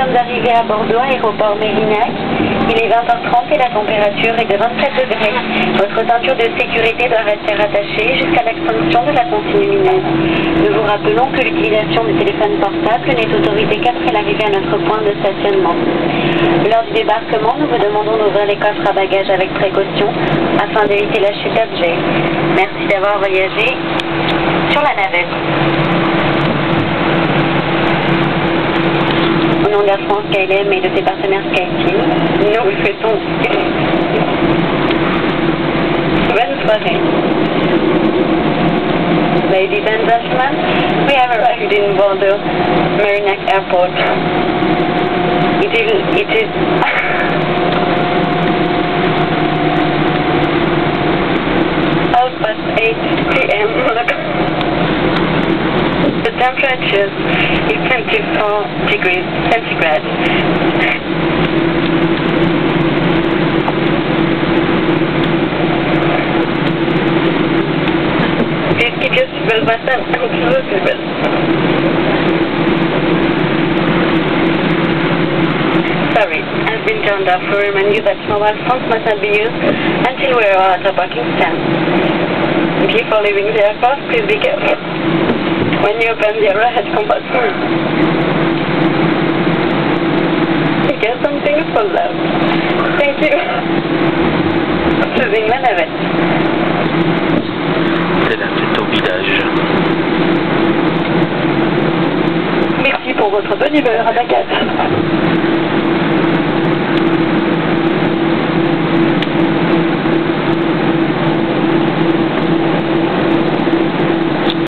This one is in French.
sommes arrivés à Bordeaux, aéroport Mérignac. Il est 20h30 et la température est de 27 degrés. Votre ceinture de sécurité doit rester rattachée jusqu'à l'extinction de la consigne lumineuse. Nous vous rappelons que l'utilisation du téléphone portable n'est autorisée qu'après l'arrivée à notre point de stationnement. Lors du débarquement, nous vous demandons d'ouvrir les coffres à bagages avec précaution afin d'éviter la chute d'objets. Merci d'avoir voyagé sur la navette. Au nom de la France KLM et de ses partenaires SkyTeam, nous vous souhaitons bonne soirée. Ladies and gentlemen, we have arrived in Bordeaux, Mérignac Airport. It is 8 p.m. The temperature is 24 degrees centigrade. Please keep your seatbelt button and close the seatbelt. Sorry, I've been turned off to remind you that mobile phones must not be used until we are at a parking stand. Before leaving the airport, please be careful when you open the overhead compartment. In case something falls out. Thank you. Closing la navette. C'est là, c'est au village. Merci pour votre bonne humeur à Bagdad.